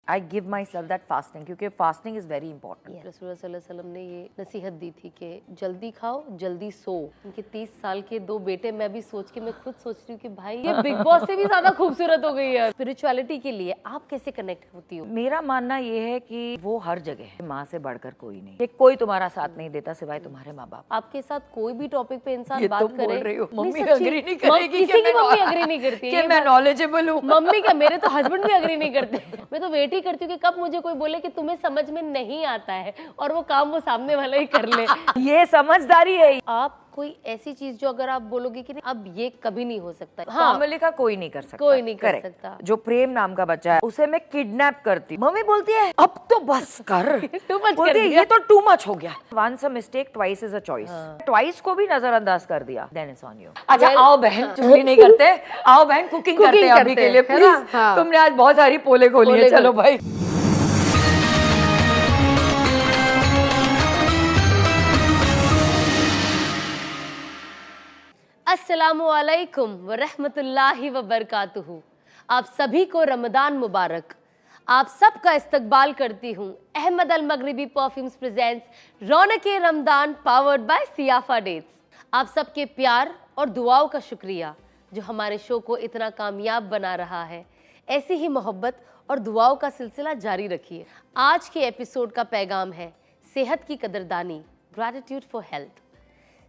I give myself that fasting क्योंकि fasting is very important. रसूलुल्लाह सल्लल्लाहु अलैहि वसल्लम ने ये नसीहत दी थी कि जल्दी खाओ जल्दी सो। उनके 30 साल के 2 बेटे, मैं भी सोच के मैं खुद सोच रही हूँ कि भाई ये बिग बॉस से भी ज्यादा खूबसूरत हो गई है। स्पिरिचुअलिटी के लिए आप कैसे कनेक्ट होती हो? मेरा मानना ये है कि वो हर जगह है, माँ से बढ़कर कोई नहीं, कोई तुम्हारा साथ नहीं देता सिवाय तुम्हारे माँ बाप। आपके साथ कोई भी टॉपिक पे इंसान बात करे, मम्मी अग्री नहीं करेगी, किसी की मम्मी अग्री नहीं करती है कि मैं नॉलेजेबल हूँ। मम्मी का, मेरे तो हस्बैंड भी अग्री नहीं करते। मैं तो वेट ही करती हूँ कि कब मुझे कोई बोले कि तुम्हें समझ में नहीं आता है और वो काम वो सामने वाला ही कर ले। ये समझदारी है। आप कोई ऐसी चीज जो अगर आप बोलोगे कि अब ये कभी नहीं हो सकता, फैमिली का कोई नहीं कर सकता, कोई नहीं कर सकता। जो प्रेम नाम का बच्चा है उसे मैं किडनैप करती, मम्मी बोलती है अब तो बस कर। बोलती है ये तो टू मच हो गया। Once a mistake twice is a choice. Twice को भी नजरअंदाज कर दिया, देन इट्स ऑन यू। अच्छा आओ बहन, चुगली नहीं करते, आओ बहन कुकिंग करते हैं अभी के लिए प्लीज। तुमने आज बहुत सारी पोले खोली है, चलो भाई। अस्सलामुअलैकुम वरहमतुल्लाहि वबरकातुहू। आप सभी को रमदान मुबारक। आप सबका इस्तकबाल करती हूँ। Ahmed Al Maghribi perfumes presents रौनके Ramadan powered by Siyafa dates. आप सबके प्यार और दुआओं का शुक्रिया जो हमारे शो को इतना कामयाब बना रहा है। ऐसी ही मोहब्बत और दुआओं का सिलसिला जारी रखिए। आज के एपिसोड का पैगाम है सेहत की कदरदानी, ग्रैटिट्यूड फॉर हेल्थ।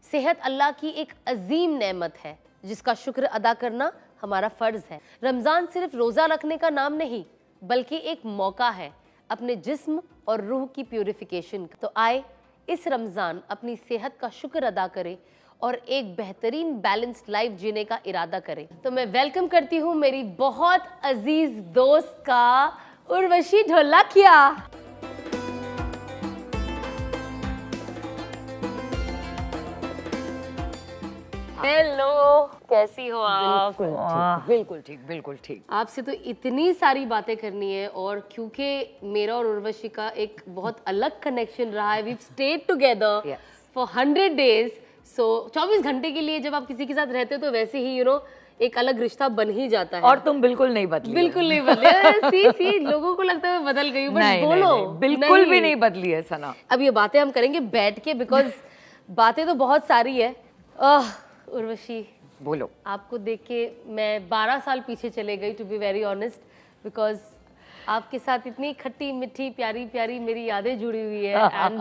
सेहत अल्लाह की एक अजीम नेमत है जिसका शुक्र अदा करना हमारा फर्ज है। रमज़ान सिर्फ रोज़ा रखने का नाम नहीं बल्कि एक मौका है अपने जिस्म और रूह की प्यूरिफिकेशन का। तो आए इस रमज़ान अपनी सेहत का शुक्र अदा करें और एक बेहतरीन बैलेंस्ड लाइफ जीने का इरादा करें। तो मैं वेलकम करती हूँ मेरी बहुत अजीज दोस्त का उर्वशी ढोलकिया। हेलो, कैसी हो आप? बिल्कुल ठीक, बिल्कुल ठीक। आपसे तो इतनी सारी बातें करनी है और क्योंकि मेरा और उर्वशी का एक बहुत अलग कनेक्शन रहा है। We stayed together for 100 days। So 24 घंटे के लिए जब आप किसी के साथ रहते हो तो वैसे ही एक अलग रिश्ता बन ही जाता है। और तुम बिल्कुल नहीं बदली। बिल्कुल नहीं बदली। सी लोगों को लगता है मैं बदल गई हूँ, बट बोलो बिल्कुल भी नहीं बदली है सना। अब ये बातें हम करेंगे बैठ के, बिकॉज बातें तो बहुत सारी है। उर्वशी बोलो। आपको देख के मैं 12 साल पीछे चले गई, to be very honest, because आपके साथ इतनी खट्टी मिठी प्यारी प्यारी मेरी यादें जुड़ी हुई है। एंड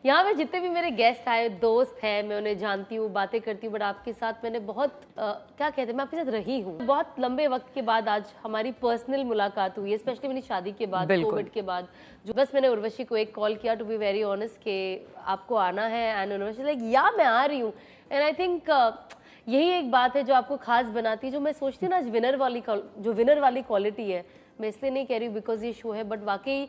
यहाँ पे जितने भी मेरे गेस्ट आए, दोस्त हैं, मैं उन्हें जानती हूँ, बातें करती हूँ, बट आपके साथ मैंने बहुत क्या कहते हैं, मैं आपके साथ रही हूँ। बहुत लंबे वक्त के बाद आज हमारी पर्सनल मुलाकात हुई है, स्पेशली मेरी शादी के बाद, कोविड के बाद। जो बस मैंने उर्वशी को एक कॉल किया, टू बी वेरी ऑनेस्ट, कि आपको आना है, एंड उर्वशी लाइक या मैं आ रही हूँ। एंड आई थिंक यही एक बात है जो आपको खास बनाती है, जो मैं सोचती हूँ ना, आज विनर वाली क्वालिटी है। मैं इसलिए नहीं कह रही हूँ बिकॉज ये शो है, बट वाकई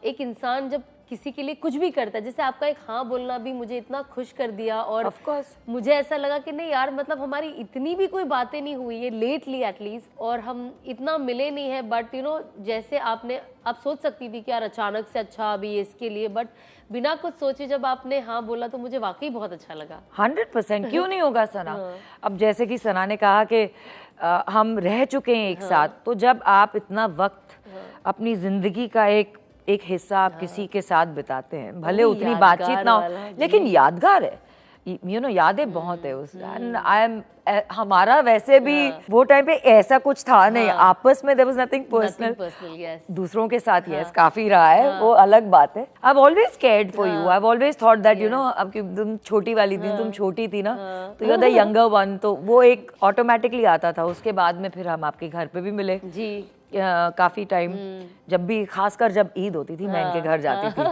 एक इंसान जब किसी के लिए कुछ भी करता है, जैसे आपका एक हाँ बोलना भी मुझे इतना खुश कर दिया, और Of course. मुझे ऐसा लगा कि नहीं यार, मतलब हमारी इतनी भी कोई बातें नहीं हुई है लेटली एटलीस्ट, और हम इतना मिले नहीं है, बट जैसे आप सोच सकती थी कि यार अचानक से अच्छा अभी इसके लिए, बट बिना कुछ सोचे जब आपने हाँ बोला तो मुझे वाकई बहुत अच्छा लगा। 100% क्यों नहीं होगा सना। अब जैसे कि सना ने कहा कि हम रह चुके हैं एक साथ, तो जब आप इतना वक्त अपनी जिंदगी का एक हिस्सा आप किसी के साथ बिताते हैं, भले उतनी बातचीत ना हो लेकिन यादगार है, यादें बहुत है उस। हमारा वैसे भी वो टाइम पे ऐसा कुछ था नहीं, आपस में there was nothing personal। दूसरों के साथ यस काफी रहा है, वो अलग बात है। I've always cared for you, I've always thought that अब कि तुम छोटी वाली थी, तुम छोटी थी ना, तो you're the younger one, तो वो एक ऑटोमेटिकली आता था। उसके बाद में फिर हम आपके घर पे भी मिले जी काफी टाइम, जब भी खासकर जब ईद होती थी मैं इनके घर जाती थी,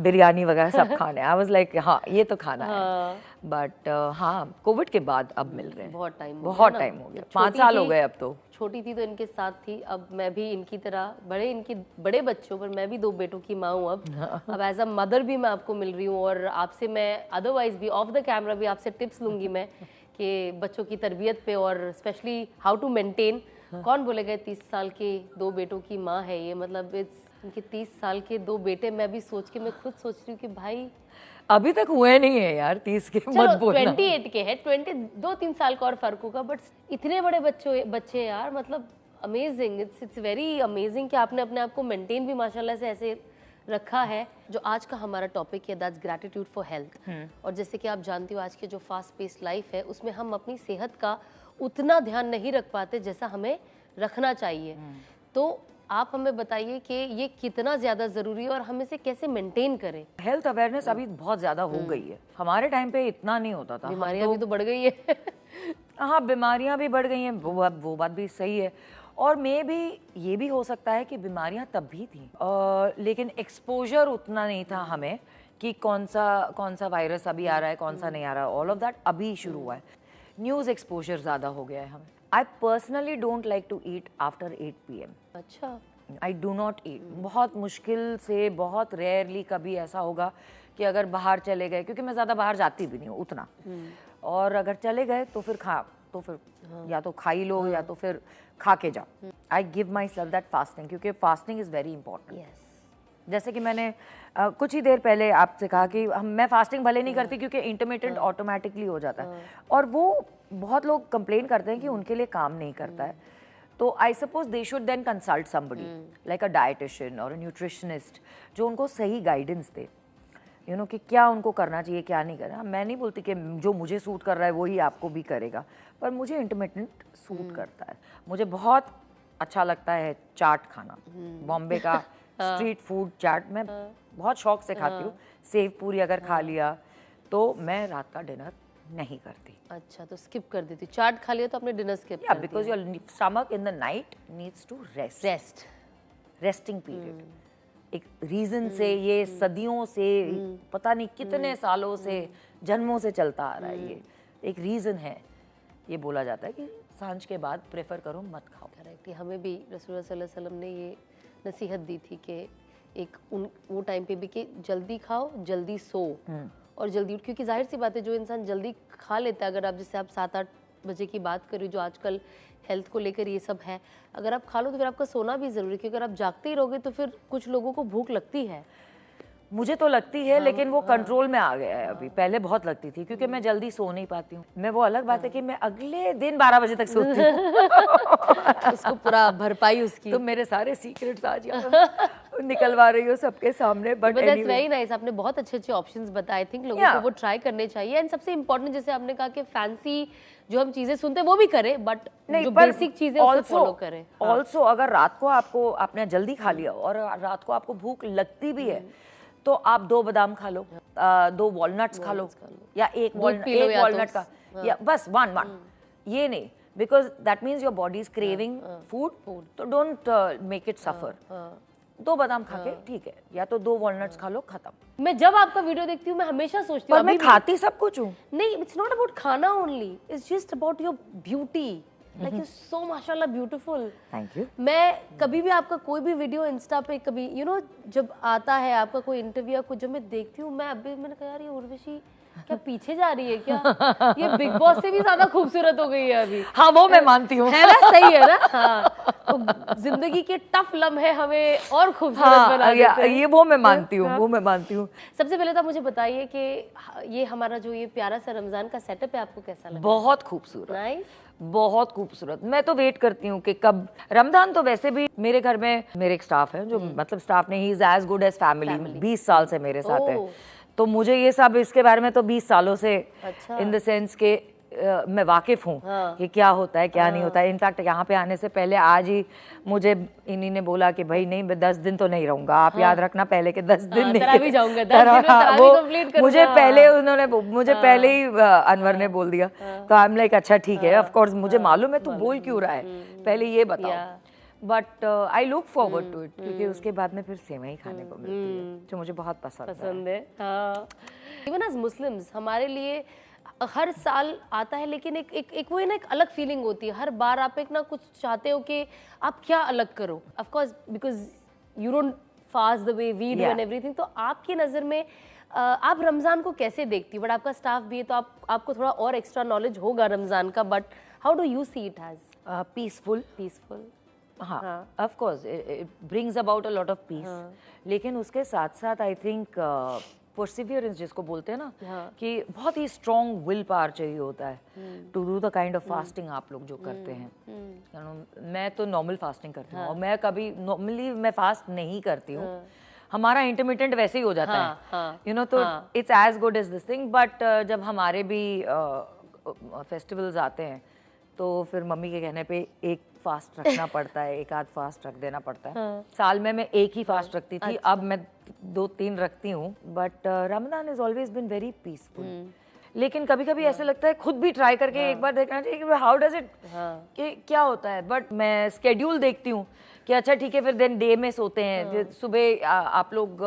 बिरयानी वगैरह सब खाने। आई वाज लाइक हाँ ये तो खाना है। बट हाँ कोविड के बाद अब मिल रहे हैं, बहुत टाइम हो गया, 5 साल हो गए अब तो। छोटी थी तो इनके साथ थी, अब मैं भी इनकी तरह इनके बड़े बच्चों पर मैं भी 2 बेटों की माँ हूँ अब एज अ मदर भी मैं आपको मिल रही हूँ, और आपसे मैं अदरवाइज भी ऑफ द कैमरा भी आपसे टिप्स लूंगी मैं कि बच्चों की तरबियत पे, और स्पेशली हाउ टू मेंटेन। कौन बोलेगा 30 साल के 2 बेटों की माँ है ये, मतलब इनके 30 साल के 2 बेटे, मैं भी सोच के मैं खुद सोच रही हूँ कि भाई अभी तक हुए नहीं है यार 30 के, मत बोलना। 28 के है, 2-3 साल का और फर्क होगा, बट इतने बड़े बच्चे यार, मतलब अमेजिंग, इट्स वेरी अमेजिंग कि आपने अपने आप को मेंटेन भी माशाल्लाह से ऐसे रखा है। जो आज का हमारा टॉपिक है दैट्स ग्रैटिट्यूड फॉर हेल्थ, और जैसे कि आप जानती हो आज की जो फास्ट पेस्ड लाइफ है उसमें हम अपनी सेहत का उतना ध्यान नहीं रख पाते जैसा हमें रखना चाहिए। तो आप हमें बताइए कि ये कितना ज्यादा जरूरी है और हम इसे कैसे मेंटेन करें। हेल्थ अवेयरनेस अभी बहुत ज्यादा हो गई है, हमारे टाइम पे इतना नहीं होता था। बीमारियां भी तो बढ़ गई है। हाँ, बीमारियां भी बढ़ गई हैं, वो बात भी सही है। और मैं भी ये भी हो सकता है कि बीमारियां तब भी थी, लेकिन एक्सपोजर उतना नहीं था हमें कि कौन सा वायरस अभी आ रहा है, कौन सा नहीं आ रहा है। ऑल ऑफ दैट अभी शुरू हुआ है। न्यूज़ एक्सपोजर ज़्यादा हो गया है हमें। I personally don't like to eat after 8 PM। अच्छा, आई डू नॉट ईट। बहुत मुश्किल से, बहुत रेयरली कभी ऐसा होगा कि अगर बाहर चले गए, क्योंकि मैं ज़्यादा बाहर जाती भी नहीं हूँ उतना, और अगर चले गए तो फिर या तो खा ही लो या तो फिर खा के जाओ। I give my self that fasting, क्योंकि फास्टिंग इज़ वेरी इंपॉर्टेंट। जैसे कि मैंने कुछ ही देर पहले आपसे कहा कि मैं फास्टिंग भले नहीं करती क्योंकि इंटरमिटेंट ऑटोमेटिकली हो जाता है, और वो बहुत लोग कंप्लेन करते हैं कि उनके लिए काम नहीं करता है। तो I suppose they should then consult somebody like a dietitian और अ न्यूट्रिशनिस्ट, जो उनको सही गाइडेंस दे, यू नो, कि क्या उनको करना चाहिए, क्या नहीं करना। मैं नहीं बोलती कि जो मुझे सूट कर रहा है वही आपको भी करेगा, पर मुझे इंटरमिटेंट सूट करता है। मुझे बहुत अच्छा लगता है चाट खाना, बॉम्बे का स्ट्रीट फूड चाट मैं बहुत शौक से खाती हूँ। सेव पूरी अगर खा लिया तो मैं रात का डिनर नहीं करती। अच्छा, तो स्किप कर देती। चाट खा लिया तो अपने डिनर स्किप या because your stomach in the night needs to rest, resting period. एक रीजन से, ये सदियों से, पता नहीं कितने सालों से, जन्मों से चलता आ रहा है। ये एक रीजन है। ये बोला जाता है कि सांझ के बाद प्रेफर करो, मत खाओ। करेक्ट। हमें भी रसूलुल्लाह सल्लल्लाहु अलैहि वसल्लम ने ये नसीहत दी थी कि एक वो टाइम पे भी कि जल्दी खाओ, जल्दी सो और जल्दी उठ, क्योंकि जाहिर सी बात है जो इंसान जल्दी खा लेता है, अगर आप जैसे आप 7-8 बजे की बात करें, जो आजकल हेल्थ को लेकर ये सब है, अगर आप खा लो तो फिर आपका सोना भी ज़रूरी है, क्योंकि अगर आप जागते ही रहोगे तो फिर कुछ लोगों को भूख लगती है। मुझे तो लगती है, लेकिन वो कंट्रोल में आ गया है अभी। पहले बहुत लगती थी क्योंकि मैं जल्दी सो नहीं पाती हूँ। मैं, वो अलग बात है कि मैं अगले दिन 12 बजे तक सोती हूँ। उसको पूरा भरपाई उसकी। तो मेरे सारे सीक्रेट्स आज निकलवा रही हो सबके सामने। But that's very nice. आपने बहुत अच्छे ऑप्शंस बताए। आई थिंक लोगों को वो ट्राई करने चाहिए। एंड सबसे इम्पोर्टेंट, जैसे आपने कहा कि फैंसी जो हम चीजें सुनते हैं वो भी करें, बट जो बेसिक चीजें उसे फॉलो करें। ऑल्सो अगर रात को आपने जल्दी खा लिया और रात को आपको भूख लगती भी है, तो आप 2 बादाम खा लो, 2 वॉलनट्स खा लो, या एक वॉलनट का, या बस वन। ये नहीं, because that means your body is craving food, तो डोंट मेक इट सफर। 2 बादाम खा के ठीक है, या तो 2 वॉलनट्स खा लो, खत्म। मैं जब आपका वीडियो देखती हूँ मैं हमेशा सोचती हूँ, मैं खाती सब कुछ हूँ। नहीं, इट्स नॉट अबाउट खाना only, it's just about your beauty. Like you so माशाल्लाह ब्यूटीफुल। Thank you. मैं कभी भी आपका कोई भी वीडियो इंस्टा पे, कभी जब आता है आपका कोई इंटरव्यू या कुछ, जब मैं देखती हूँ, मैंने कहा यार ये उर्वशी क्या पीछे जा रही है क्या? ये बिग बॉस से भी ज्यादा खूबसूरत हो गई है अभी। हाँ, वो मैं मानती हूँ, है ना? सही है ना? हाँ, तो जिंदगी के टफ लम्हे हमें और खूबसूरत बना देते हैं। ये वो मैं मानती हूँ, वो मैं मानती हूँ। सबसे पहले तो मुझे बताइए कि ये हमारा जो ये प्यारा सा रमजान का सेटअप है, आपको कैसा लगा? बहुत खूबसूरत, नाइस, बहुत खूबसूरत। मैं तो वेट करती हूँ कि कब रमजान। तो वैसे भी मेरे घर में मेरे एक स्टाफ है, जो मतलब स्टाफ नहीं, he is as good as family. 20 साल से मेरे साथ है, तो मुझे ये सब, इसके बारे में तो 20 सालों से, इन द सेंस के मैं वाकिफ हूँ कि क्या होता है, क्या नहीं होता है। इनफैक्ट यहाँ पे आने से पहले आज ही मुझे इन्हीं ने बोला कि भाई नहीं, 10 दिन तो नहीं रहूंगा, आप याद रखना पहले के 10 दिन नहीं भी जाऊंगा, 10 दिन में वो मुझे पहले ही अनवर ने बोल दिया। तो आई एम लाइक अच्छा ठीक है, ऑफ कोर्स मुझे मालूम है तू बोल क्यों रहा है, पहले ये बताओ। But I look forward to it, क्योंकि उसके बाद में फिर सेवई खाने को मिलती है, जो मुझे बहुत पसंद है। इवन एज मुस्लिम्स हमारे लिए हर साल आता है, लेकिन एक वो ना एक अलग फीलिंग होती है। हर बार आप एक ना कुछ चाहते हो कि आप क्या अलग करो, of course because you don't fast the way we do and everything. तो आपकी नज़र में आप रमज़ान को कैसे देखती हो? बट आपका स्टाफ भी है, तो आपको थोड़ा और एक्स्ट्रा नॉलेज होगा रमज़ान का, but how do you see it as? Peaceful. हाँ, of course it brings about a lot of peace, लेकिन उसके साथ साथ आई थिंक परसिवियरेंस जिसको बोलते हैं ना, हाँ। कि बहुत ही स्ट्रॉन्ग विल पावर चाहिए होता है to do the kind of fasting आप लोग जो करते हैं। मैं तो नॉर्मल फास्टिंग करती हूँ, और मैं कभी नॉर्मली मैं फास्ट नहीं करती हूँ, हमारा इंटरमिटेंट वैसे ही हो जाता है, यू नो, तो it's as good as this thing. But जब हमारे भी फेस्टिवल्स आते हैं तो फिर मम्मी के कहने पे एक फास्ट रखना पड़ता है, एक आध फास्ट रख देना पड़ता है। साल में मैं एक ही फास्ट रखती थी, अब मैं 2-3 रखती हूँ। But Ramzan is always been very peaceful. लेकिन कभी कभी ऐसे लगता है खुद भी ट्राई करके एक बार देखना चाहिए कि हाउ डज इट, क्या होता है। बट मैं स्केड्यूल देखती हूँ कि अच्छा ठीक है, फिर दिन डे में सोते हैं, फिर सुबह आप लोग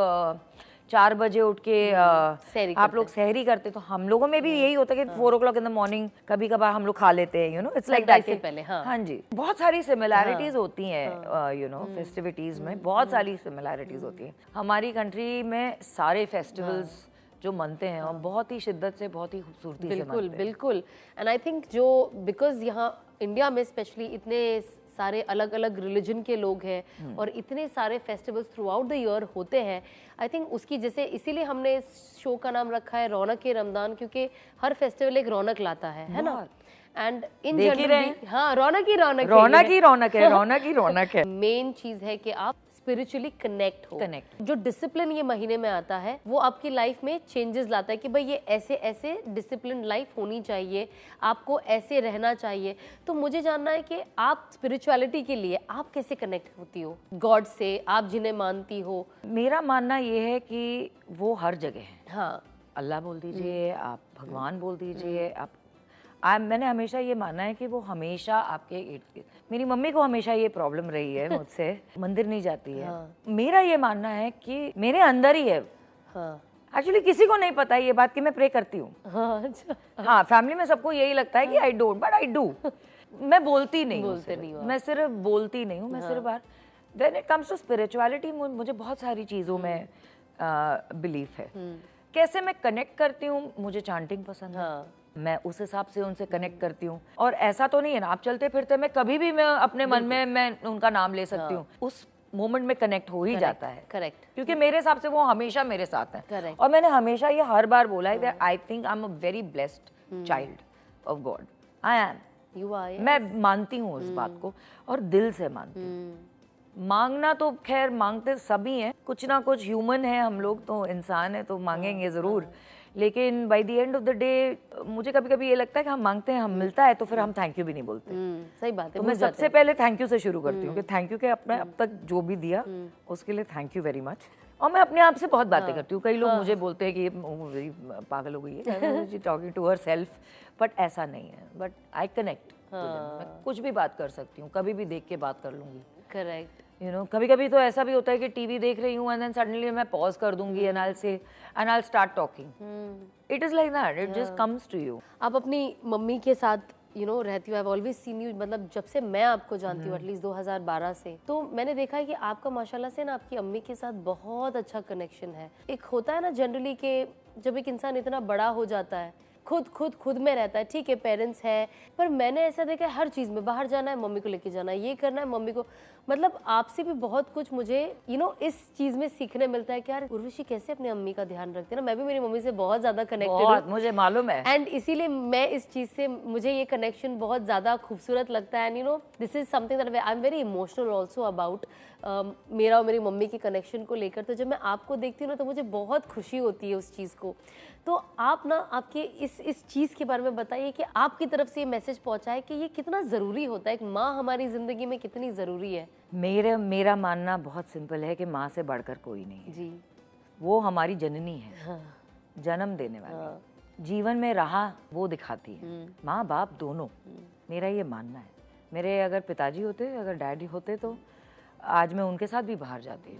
4 बजे उठ के आप लोग सहरी करते, तो हम लोगों में भी यही होता है कि 4 o'clock इन द मॉर्निंग कभी कभार हम लोग खा लेते हैं, you know, it's like that पहले। हाँ जी, बहुत सारी सिमिलैरिटीज होती हैं, यू नो, फेस्टिविटीज में बहुत सारी सिमिलैरिटीज होती हैं। हमारी कंट्री में सारे फेस्टिवल्स जो मनते हैं और बहुत ही शिद्दत से, बहुत ही खूबसूरती से मनते हैं। बिल्कुल। एंड आई थिंक जो बिकॉज यहाँ इंडिया में स्पेशली इतने सारे अलग अलग रिलीजन के लोग हैं और इतने सारे festivals through out the year होते हैं, आई थिंक उसकी जैसे इसीलिए हमने इस शो का नाम रखा है रौनक के रमजान, क्योंकि हर फेस्टिवल एक रौनक लाता है ना। एंड इन जनरल हाँ, रौनक ही रौनक है, रौनक ही रौनक है। मेन चीज है कि आप स्पिरिचुअली कनेक्ट हो। जो डिसिप्लिन ये महीने में आता है वो आपकी लाइफ में चेंजेस लाता है कि भाई ये ऐसे ऐसे डिसिप्लिन लाइफ होनी चाहिए, आपको ऐसे रहना चाहिए। तो मुझे जानना है कि आप स्पिरिचुअलिटी के लिए आप कैसे कनेक्ट होती हो गॉड से, आप जिन्हें मानती हो? मेरा मानना ये है कि वो हर जगह है। हाँ, अल्लाह बोल दीजिए, आप भगवान बोल दीजिए, आप मैंने हमेशा ये माना है कि वो हमेशा आपके इर्द गिर्द। मेरी मम्मी को हमेशा ये प्रॉब्लम रही है मुझसे, मंदिर नहीं जाती है। मेरा ये मानना है कि मेरे अंदर ही है। एक्चुअली किसी को नहीं पता ये बात कि मैं प्रे करती हूँ। हाँ, फैमिली में सबको यही लगता है कि I don't, but I do. मैं बोलती नहीं हूँ, मैं सिर्फ बोलती नहीं हूँ, मैं सिर्फ when it comes to spirituality मुझे बहुत सारी चीज़ों में बिलीफ है। कैसे मैं कनेक्ट करती हूँ, मुझे चांटिंग पसंद है, मैं उस हिसाब से उनसे कनेक्ट करती हूँ। और ऐसा तो नहीं है ना, आप चलते फिरते मैं कभी भी मैं अपने मन में मैं उनका नाम ले सकती हूँ, उस मोमेंट में कनेक्ट हो ही जाता है। करेक्ट, क्योंकि मेरे हिसाब से वो हमेशा मेरे साथ है। और मैंने हमेशा ये हर बार बोला है that I think I am a very blessed child of God. I am, you are. मैं मानती हूँ उस बात को और दिल से मानती हूँ। मांगना तो खैर मांगते सभी हैं, कुछ ना कुछ ह्यूमन है हम लोग, तो इंसान है तो मांगेंगे जरूर। लेकिन by the end of the day मुझे कभी कभी ये लगता है कि हम मांगते हैं, हम मिलता है तो फिर हम थैंक यू भी नहीं बोलते। सही बात है। तो मैं सबसे पहले थैंक यू से शुरू करती हूँ कि थैंक यू के अपने अब तक जो भी दिया उसके लिए थैंक यू वेरी मच। और मैं अपने आप से बहुत बातें करती हूँ। कई लोग मुझे बोलते हैं कि ये पागल हो गई है, talking to herself, but ऐसा नहीं है। बट आई कनेक्ट, मैं कुछ भी बात कर सकती हूँ, कभी भी देख के बात कर लूंगी। करेक्ट। यू नो, कभी कभी तो ऐसा भी होता है कि टीवी देख रही हूँ एंड देन सडनली मैं पॉज कर दूंगी and I say and I start talking. It is like that, it just comes to you. आप अपनी मम्मी के साथ यू नो रहती हो, I have always seen you, मतलब जब से मैं आपको जानती हूँ एटलीस्ट 2012 से, तो मैंने देखा है कि आपका माशाल्लाह से ना आपकी अम्मी के साथ बहुत अच्छा कनेक्शन है। एक होता है ना जनरली कि जब एक इंसान इतना बड़ा हो जाता है, खुद में रहता है, ठीक है पेरेंट्स है, पर मैंने ऐसा देखा है हर चीज़ में, बाहर जाना है मम्मी को लेके जाना है, ये करना है मम्मी को, मतलब आपसे भी बहुत कुछ मुझे यू नो इस चीज़ में सीखने मिलता है कि यार उर्वशी कैसे अपनी अम्मी का ध्यान रखते हैं ना। मैं भी मेरी मम्मी से बहुत ज़्यादा कनेक्टेड हूँ, मुझे मालूम है, एंड इसीलिए मैं इस चीज़ से मुझे ये कनेक्शन बहुत ज़्यादा खूबसूरत लगता है। And you know this is something that I am very emotional also about मेरा और मेरी मम्मी के कनेक्शन को लेकर। तो जब मैं आपको देखती हूँ ना तो मुझे बहुत खुशी होती है उस चीज़ को। तो आप ना आपके इस चीज़ के बारे में बताइए कि आपकी तरफ से ये मैसेज पहुंचाए कि ये कितना ज़रूरी होता है, एक माँ हमारी ज़िंदगी में कितनी ज़रूरी है। मेरा मानना बहुत सिंपल है कि माँ से बढ़कर कोई नहीं है जी। वो हमारी जननी है। हाँ। जन्म देने वाली। हाँ। जीवन में राह वो दिखाती है, माँ बाप दोनों। मेरा ये मानना है। मेरे अगर पिताजी होते, अगर डैडी होते तो आज मैं उनके साथ भी बाहर जाती।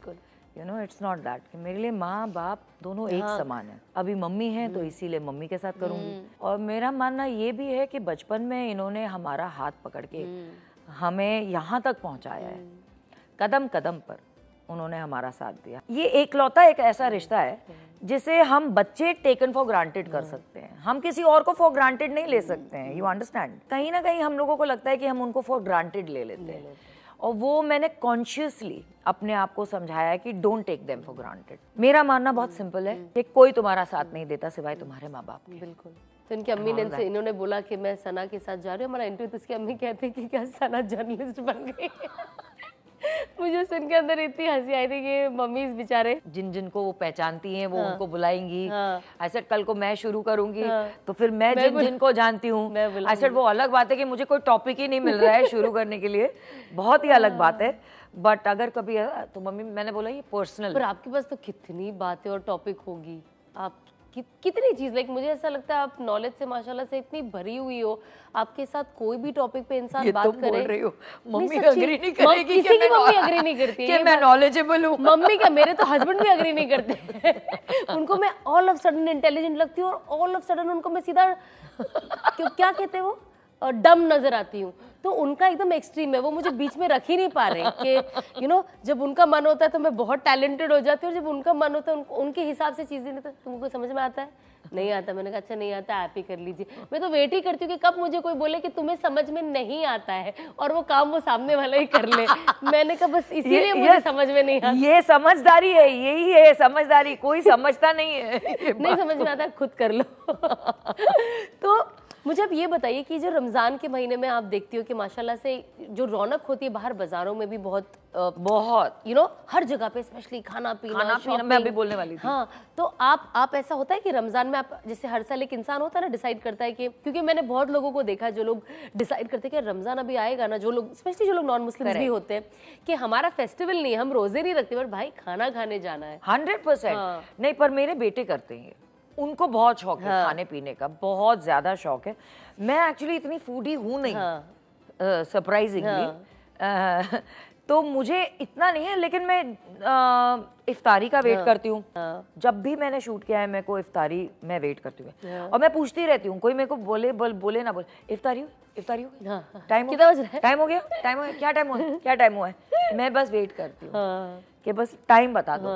You know it's not that कि मेरे लिए माँ बाप दोनों एक समान है। अभी मम्मी है तो इसीलिए मम्मी के साथ करूँगी। और मेरा मानना ये भी है कि बचपन में इन्होंने हमारा हाथ पकड़ के हमें यहाँ तक पहुँचाया है, कदम कदम पर उन्होंने हमारा साथ दिया। ये एकलौता एक ऐसा रिश्ता है जिसे हम बच्चे टेकन फॉर ग्रांटेड कर सकते हैं, हम किसी और को फॉर ग्रांटेड नहीं ले सकते हैं। You understand? कहीं ना कहीं हम लोगों को लगता है कि हम उनको फॉर ग्रांटेड ले लेते हैं, और वो मैंने कॉन्शियसली अपने आप को समझाया है कि don't take them for granted. मेरा मानना बहुत सिंपल है कि कोई तुम्हारा साथ नहीं देता सिवाय तुम्हारे माँ बाप के। बिल्कुल। तो इनकी अम्मी ने इन्होंने बोला कि मैं सना के साथ जा रही हूँ, हमारा इंटरव्यू, तो इसकी अम्मी कहती है कि क्या सना जर्नलिस्ट बन गई? मुझे सुन के अंदर इतनी हंसी आई थी कि मम्मीज बेचारे जिन जिनको वो पहचानती हैं वो उनको बुलाएंगी। हाँ। ऐसा कल को मैं शुरू करूंगी तो फिर मैं जिन जिनको जानती हूँ ऐसा, वो अलग बात है कि मुझे कोई टॉपिक ही नहीं मिल रहा है शुरू करने के लिए, बहुत ही अलग बात है। बट अगर कभी तो मम्मी, मैंने बोला ये पर्सनल। पर आपके पास तो कितनी बातें और टॉपिक होगी, आप कितनी चीज, लाइक मुझे ऐसा लगता है आप नॉलेज से माशाल्लाह से इतनी भरी हुई हो, आपके साथ कोई भी टॉपिक पे इंसान बात करे। बोल रही हो मम्मी अग्री नहीं करेगी, किसी की मम्मी अग्री नहीं करती है कि मैं नॉलेजेबल हूँ। मम्मी क्या, मेरे तो हस्बैंड भी अग्री नहीं करते। उनको मैं ऑल ऑफ सडन इंटेलिजेंट लगती हूँ और ऑल ऑफ सडन उनको मैं सीधा क्या कहते हैं वो डम नजर आती हूँ। तो उनका एकदम एक्सट्रीम है, वो मुझे बीच में रख ही नहीं पा रहे कि यू नो जब उनका मन होता है तो मैं बहुत टैलेंटेड हो जाती हूँ, और जब उनका मन होता है उनके हिसाब से चीजें नहीं, तो तुमको समझ में आता है? नहीं आता। मैंने कहा अच्छा नहीं आता, आप ही कर लीजिए। मैं तो वेट ही करती हूँ कि कब मुझे कोई बोले कि तुम्हें समझ में नहीं आता है, और वो काम वो सामने वाला ही कर ले। मैंने कहा बस इसीलिए मुझे समझ में नहीं आता। ये समझदारी है, यही है समझदारी, कोई समझता नहीं है। नहीं समझ में आता, खुद कर लो। तो मुझे अब ये बताइए कि जो रमज़ान के महीने में आप देखती हो कि माशाल्लाह से जो रौनक होती है बाहर बाजारों में भी बहुत यू नो हर जगह पे, स्पेशली खाना पीना मैं अभी बोलने वाली थी। हाँ, तो आप ऐसा होता है कि रमज़ान में आप, जैसे हर साल एक इंसान होता है ना डिसाइड करता है कि, क्योंकि मैंने बहुत लोगों को देखा जो लोग डिसाइड करते हैं कि रमज़ान अभी आएगा ना, जो लोग स्पेशली जो लोग नॉन मुस्लिम भी होते हैं कि हमारा फेस्टिवल नहीं है, हम रोजे नहीं रखते, पर भाई खाना खाने जाना है। 100% नहीं, पर मेरे बेटे करते हैं, उनको बहुत शौक है खाने पीने का, बहुत ज्यादा शौक है। मैं एक्चुअली इतनी फूडी हूँ नहीं, सरप्राइजिंगली। तो मुझे इतना नहीं है, लेकिन मैं इफ्तारी का वेट करती हूँ। जब भी मैंने शूट किया है, मेरे को इफ्तारी मैं वेट करती हूँ, और मैं पूछती रहती हूँ, कोई मेरे को बोले ना बोले इफ्तारी हो, टाइम हो गया, टाइम हो गया, क्या टाइम हुआ है, क्या टाइम हुआ है। मैं बस वेट करती हूँ कि बस टाइम बता दो।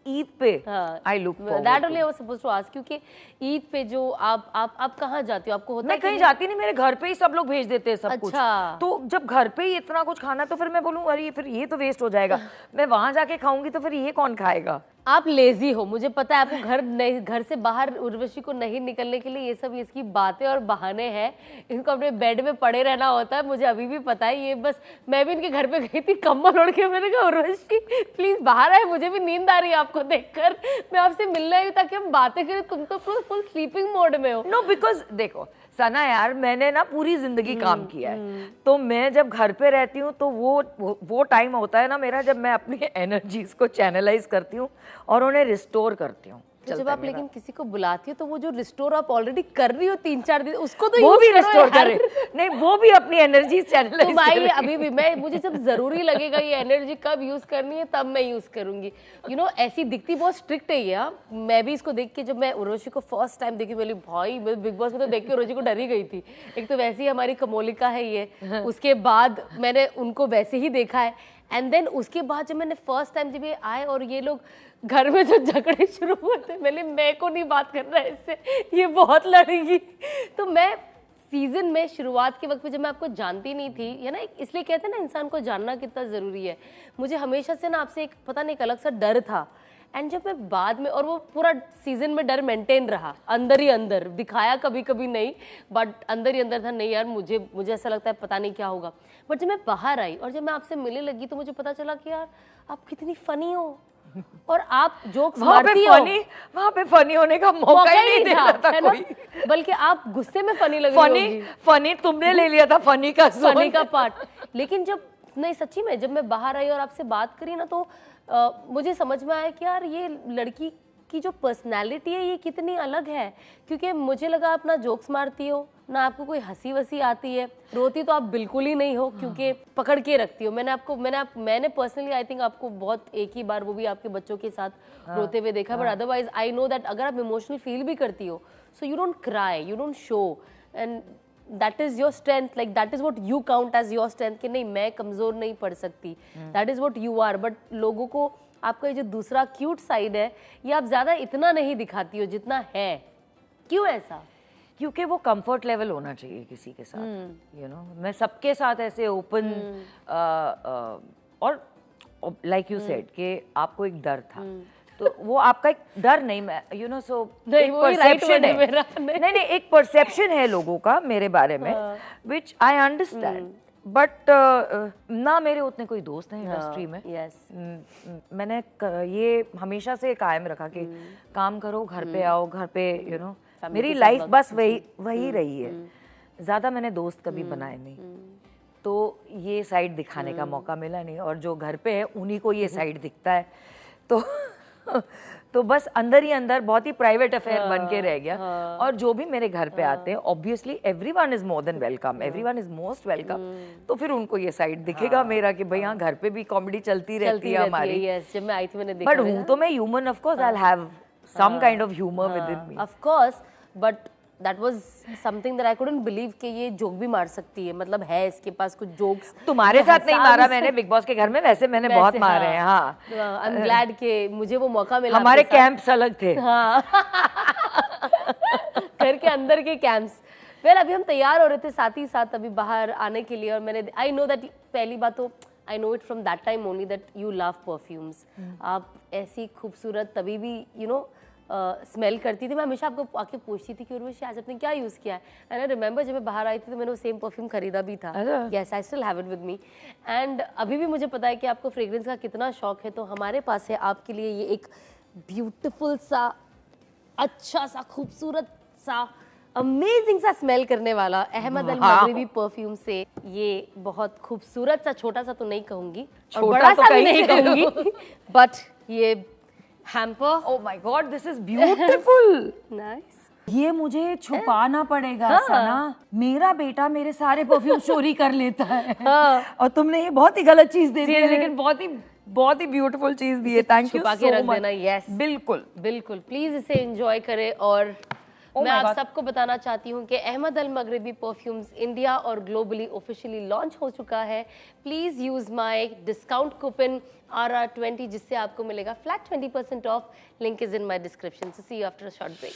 ईद पे I look forward, that only I was supposed to ask, क्योंकि ईद पे जो आप कहाँ जाती हो, आपको होता है? मैं कहीं जाती नहीं, मेरे घर पे ही सब लोग भेज देते हैं सब कुछ। तो जब घर पे ही इतना कुछ खाना, तो फिर मैं बोलूँ अरे फिर ये तो वेस्ट हो जाएगा, मैं वहां जाके खाऊंगी तो फिर ये कौन खाएगा। आप लेजी हो, मुझे पता है आपको घर से बाहर उर्वशी को नहीं निकलने के लिए ये सब इसकी बातें और बहाने हैं, इनको अपने बेड में पड़े रहना होता है, मुझे अभी भी पता है ये। बस मैं भी इनके घर पे गई थी, कम्बल ओढ़ के, मैंने कहा उर्वशी प्लीज बाहर आए, मुझे भी नींद आ रही है आपको देखकर, मैं आपसे मिलना ही ताकि हम बातें करें, तुम तो फुल स्लीपिंग मोड में हो। नो, बिकॉज देखो सना यार, मैंने ना पूरी जिंदगी काम किया है, तो मैं जब घर पे रहती हूँ तो वो टाइम होता है ना मेरा, जब मैं अपनी एनर्जीज को चैनलाइज करती हूँ और उन्हें रिस्टोर करती हूँ। तो जब आप लेकिन किसी को बुलाती हो तो वो जो रिस्टोर आप ऑलरेडी कर रही हो 3-4 दिन, उसको तो वो भी रिस्टोर करे, नहीं वो भी अपनी एनर्जी चैनलाइज तो भाई अभी भी मुझे जब जरूरी लगेगा ये एनर्जी कब यूज करनी है तब मैं यूज करूंगी। यू नो ऐसी दिखती बहुत स्ट्रिक्ट है ये। मैं भी इसको देख के, जब मैं उर्वशी को फर्स्ट टाइम देखी, बोली भाई मैं बिग बॉस में तो देख के उर्वशी को डर ही गई थी। एक तो वैसे ही हमारी कमोलिका है ये, उसके बाद मैंने उनको वैसे ही देखा है, एंड देन उसके बाद जब मैंने फर्स्ट टाइम जब ये आए और ये लोग घर में जो झगड़े शुरू हुए थे, मैं को नहीं बात करना है इससे, ये बहुत लड़ेगी। तो मैं सीजन में शुरुआत के वक्त पे जब मैं आपको जानती नहीं थी, है ना, इसलिए कहते हैं ना इंसान को जानना कितना ज़रूरी है, मुझे हमेशा से ना आपसे एक पता नहीं एक अलग सा डर था। एंड जब मैं बाद में, और वो पूरा सीजन में डर मेंटेन रहा, अंदर ही अंदर दिखाया, कभी कभी नहीं, बट अंदर ही अंदर था, नहीं यार मुझे ऐसा लगता है पता नहीं क्या होगा। बट जब मैं बाहर आई और जब मैं आपसे मिलने लगी तो मुझे पता चला कि यार आप कितनी फनी हो, और आप जोक्स मारती हो। वहाँ पे फनी होने का मौका ही नहीं दे रहा था कोई, बल्कि आप गुस्से में फनी लग रही होगी। फनी तुमने ले लिया था, फनी का पार्ट। लेकिन जब नहीं सच्ची में जब मैं बाहर आई और आपसे बात करी ना, तो मुझे समझ में आया कि यार ये लड़की की जो पर्सनैलिटी है ये कितनी अलग है, क्योंकि मुझे लगा आप ना जोक्स मारती हो ना आपको कोई हंसी वसी आती है, रोती तो आप बिल्कुल ही नहीं हो, क्योंकि पकड़ के रखती हो। मैंने पर्सनली आई थिंक आपको बहुत एक ही बार, वो भी आपके बच्चों के साथ रोते हुए देखा, but otherwise I know that अगर आप इमोशनल फील भी करती हो, so you don't cry, you don't show, and that is your strength, like that is what you count as your strength, कि नहीं मैं कमजोर नहीं पड़ सकती, that is what you are. But लोगों को आपका ये जो दूसरा क्यूट साइड है ये आप ज्यादा इतना नहीं दिखाती हो जितना है, क्यों ऐसा? क्योंकि वो कंफर्ट लेवल होना चाहिए किसी के साथ, यू नो। मैं सबके साथ ऐसे ओपन और लाइक यू सेड कि आपको एक डर था, तो वो आपका एक डर नहीं, मैं यू नो सो एक परसेप्शन है मेरा, नहीं एक परसेप्शन है लोगों का मेरे बारे में, विच आई अंडरस्टैंड, बट ना मेरे उतने कोई दोस्त हैं इंडस्ट्री में। मैंने ये हमेशा से कायम रखा कि काम करो, घर पे आओ, घर पे यू नो मेरी लाइफ बस वही रही है, ज़्यादा मैंने दोस्त कभी बनाए नहीं, तो ये साइड दिखाने का मौका मिला नहीं, और जो घर पे है उन्हीं को ये साइड दिखता है, तो बस अंदर ही अंदर बहुत ही प्राइवेट अफेयर बन के रह गया। और जो भी मेरे घर पे आते हैं, obviously everyone is more than welcome, everyone is most welcome, तो फिर उनको ये साइड दिखेगा मेरा कि भाई हाँ घर पे भी कॉमेडी चलती रहती है हमारी। जब मैं आई थी मैंने देखा, बट हूँ तो मैं human, of course I will have some kind of humor within me. Of course, but that was something that I couldn't believe कि ये जोक भी मार सकती है, मतलब है इसके पास कुछ जोक्स। तुम्हारे साथ नहीं मारा मैंने बिग बॉस के घर में, वैसे मैंने बहुत मारे हैं। हाँ, आई एम ग्लैड कि मुझे वो मौका मिला। हमारे कैंप्स अलग थे। हाँ घर के अंदर के कैंप्स। वेल अभी हम तैयार हो रहे थे साथ ही साथ अभी बाहर आने के लिए, और मैंने आई नो दैट, पहली बात तो I know it from that time only that you love perfumes. आप ऐसी खूबसूरत तभी भी यू नो स्मेल करती थी। मैं हमेशा आपको आके पूछती थी कि उर्वशी आज आपने क्या यूज़ किया है, एंड आई रिमेंबर जब मैं बाहर आई थी तो मैंने वो सेम परफ्यूम खरीदा भी था। Yes, I still have it with me, and अभी भी मुझे पता है कि आपको फ्रेग्रेंस का कितना शौक है। तो हमारे पास है आपके लिए ये एक ब्यूटीफुल सा, अच्छा सा, खूबसूरत सा, अमेजिंग सा स्मेल करने वाला अहमद अल मगरिबी परफ्यूम से। ये बहुत खूबसूरत सा, छोटा सा तो नहीं कहूंगी और बड़ा सा भी नहीं कहूंगी, बट ये hamper, oh my God this is beautiful. Nice. ये मुझे छुपाना पड़ेगा सना, मेरा बेटा मेरे सारे परफ्यूम चोरी कर लेता है। और तुमने ये बहुत ही गलत चीज दे दी है, लेकिन बहुत ही ब्यूटीफुल चीज दी है। Thank you so much. Yes बिल्कुल बिल्कुल, प्लीज इसे एंजॉय करें। और मैं आप सबको बताना चाहती हूँ कि Ahmed Al Maghribi perfumes India और ग्लोबली ऑफिशियली लॉन्च हो चुका है। Please use my discount coupon RR20 जिससे आपको मिलेगा flat 20% off. Link is in my description. So see you after a short break.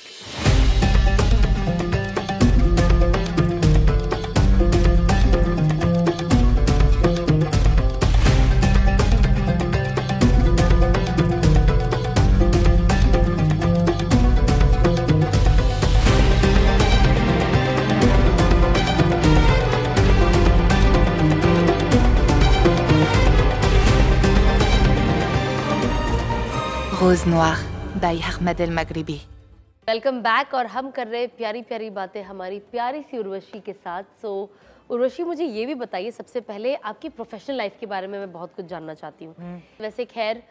Rose नोir by Ahmed Al Maghribi. Welcome back, और हम कर रहे हैं प्यारी प्यारी बातें हमारी प्यारी सी उर्वशी के साथ। सो उर्वशी, मुझे ये भी बताइए सबसे पहले आपकी प्रोफेशनल लाइफ के बारे में मैं बहुत कुछ जानना चाहती हूँ। वैसे खैर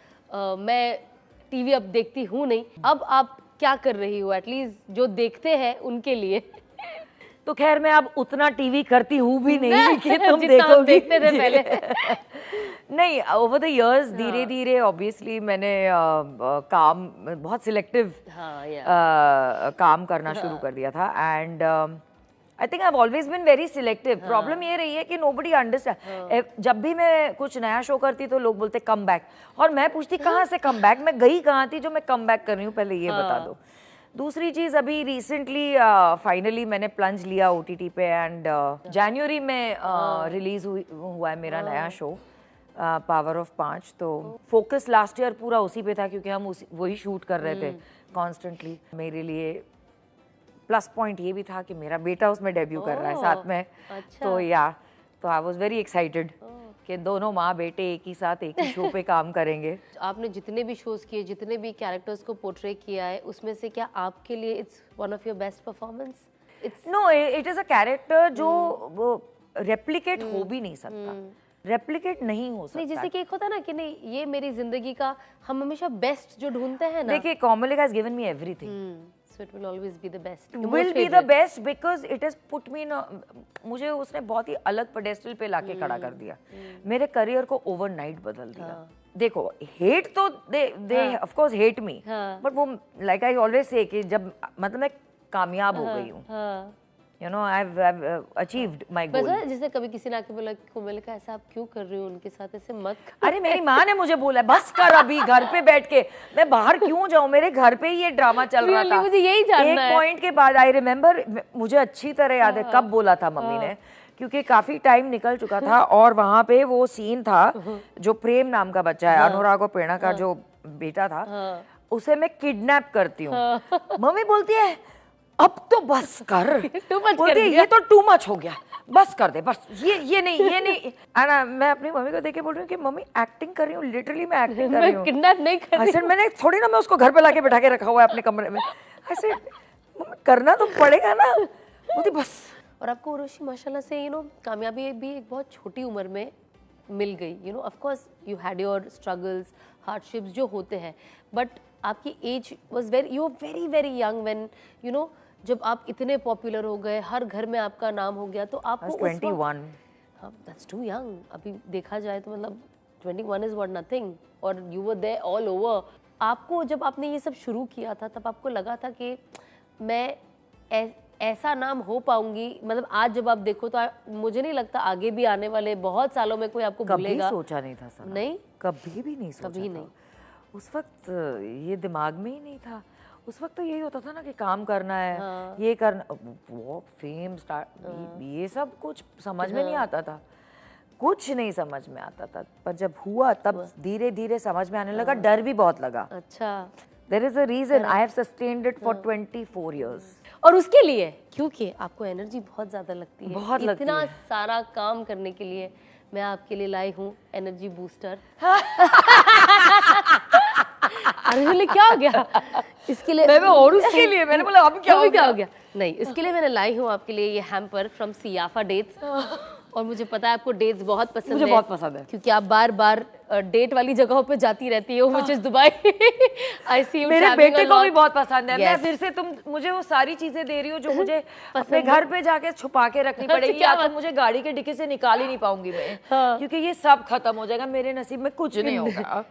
मैं टीवी अब देखती हूँ नहीं, अब आप क्या कर रही हो एटलीस्ट जो देखते हैं उनके लिए? तो खैर मैं अब उतना टीवी करती हूँ भी नहीं कि तुम देखोगे। देखते थे पहले। नहीं, ओवर द इयर्स धीरे धीरे ऑब्वियसली मैंने काम बहुत सिलेक्टिव काम करना शुरू कर दिया था, and I think I have always been very selective. Problem ये रही है कि नोबडी अंडरस्टैंड। जब भी मैं कुछ नया शो करती तो लोग बोलते कम बैक, और मैं पूछती कहाँ से कम बैक, मैं गई कहाँ थी जो मैं कम बैक कर रही हूँ, पहले ये बता दो। दूसरी चीज़, अभी रिसेंटली फाइनली मैंने प्लंज लिया OTT पे, एंड जनवरी में रिलीज हुआ है मेरा नया शो पावर ऑफ 5। तो फोकस लास्ट ईयर पूरा उसी पे था क्योंकि हम वही शूट कर रहे थे कॉन्स्टेंटली। मेरे लिए प्लस पॉइंट ये भी था कि मेरा बेटा उसमें डेब्यू कर रहा है साथ में। अच्छा। तो आई वाज वेरी एक्साइटेड कि दोनों माँ बेटे एक ही साथ एक ही शो पे काम करेंगे। आपने जितने भी शोज किए, जितने भी कैरेक्टर्स को पोर्ट्रे किया है, उसमें से क्या आपके लिए it's one of your best performance? No, it is a character जो वो रेप्लिकेट हो भी नहीं सकता, रेप्लिकेट नहीं हो सकता। नहीं, जैसे कि एक होता है ना कि नहीं ये मेरी जिंदगी का, हम हमेशा बेस्ट जो ढूंढते हैं ना। देखिए, कोमलिक has given me everything, so it will always be the best, will be the best because it has put me in मुझे उसने बहुत ही अलग पेडेस्टल पे लाके खड़ा कर दिया, मेरे करियर को ओवरनाइट बदल दिया। देखो, हेट तो they of course hate me, but वो लाइक आई ऑलवेज से कि जब मतलब मैं कामयाब हो गई हूँ, you know, I've achieved my बस goal. जैसे कभी किसी ने आके बोला कोमल का ऐसा आप क्यों कर रही हो उनके साथ, ऐसे मत अरे मेरी माँ ने मुझे बोला बस कर अभी, घर पे बैठ के, मैं बाहर क्यों जाऊं, मेरे घर पे ही ये ड्रामा चल रहा था। मुझे यही जानना है। एक पॉइंट के बाद आई रिमेम्बर, मुझे अच्छी तरह याद है कब बोला था मम्मी ने, क्योंकि काफी टाइम निकल चुका था और वहां पे वो सीन था जो प्रेम नाम का बच्चा है, अनुराग और प्रेरणा का जो बेटा था, उसे मैं किडनैप करती हूँ। मम्मी बोलती है अब तो बस कर, बोलती है ये तो टू मच हो गया, बस कर दे, बस ये नहीं। मैं अपनी मम्मी को देख के बोल रही हूँ कि मम्मी एक्टिंग कर रही हूँ, लिटरली मैं एक्टिंग कर रही हूँ, किडनैप नहीं कर रही हूँ। मैंने थोड़ी ना मैं उसको घर पे लाके बैठा के रखा हुआ है अपने कमरे में, ऐसे करना तो पड़ेगा ना, बोलती बस। और आपको उर्वशी माशाल्लाह से कामयाबी भी एक बहुत छोटी उम्र में मिल गई। Of course you had your struggles, hardships जो होते हैं, बट आपकी age was very very young when जब आप इतने पॉपुलर हो गए, हर घर में आपका नाम हो गया, तो आपको 21। हाँ, दैट्स टू यंग। अभी देखा जाए तो मतलब 21 इज व्हाट नथिंग, और you were there all over. आपको जब आपने ये सब शुरू किया था तब आपको लगा था कि मैं ऐसा नाम हो पाऊंगी? मतलब आज जब आप देखो तो मुझे नहीं लगता आगे भी आने वाले बहुत सालों में कोई आपको भूलेगा। कभी सोचा नहीं था सना, नहीं, कभी भी नहीं सोचा, कभी नहीं। उस वक्त ये दिमाग में ही नहीं था। उस वक्त तो यही होता था ना कि काम करना है, हाँ। ये करना, वो फेम स्टार्ट, ये सब कुछ समझ में नहीं आता था, कुछ नहीं समझ में आता था। पर जब हुआ तब धीरे धीरे समझ में आने लगा, डर भी बहुत लगा। अच्छा, There is a reason I have sustained it for 24 years. और उसके लिए क्योंकि आपको एनर्जी बहुत ज्यादा लगती है, बहुत लगती इतना है। सारा काम करने के लिए मैं आपके लिए लाई हूँ एनर्जी बूस्टर। अरे क्या हो गया इसके लिए? मैं और उसके लिए मैंने बोला अब क्या हो गया? नहीं, इसके लिए मैंने लाई हूँ आपके लिए ये हैम्पर फ्रॉम सियाफा डेट्स। और मुझे पता है आपको डेट्स बहुत पसंद है। मुझे बहुत पसंद है, क्योंकि आप बार बार डेट वाली जगहों पे जाती रहती हो, which is Dubai. I see you. मेरे बेटे को भी बहुत पसंद है। Yes. मैं फिर से तुम मुझे वो सारी चीजें दे रही हो जो मुझे अपने घर पे जाके छुपा के रखनी पड़ेगी, या तो मुझे गाड़ी के डिक्की से निकाल ही नहीं पाऊंगी मैं, क्योंकि ये सब खत्म हो जाएगा, मेरे नसीब में कुछ नहीं होगा।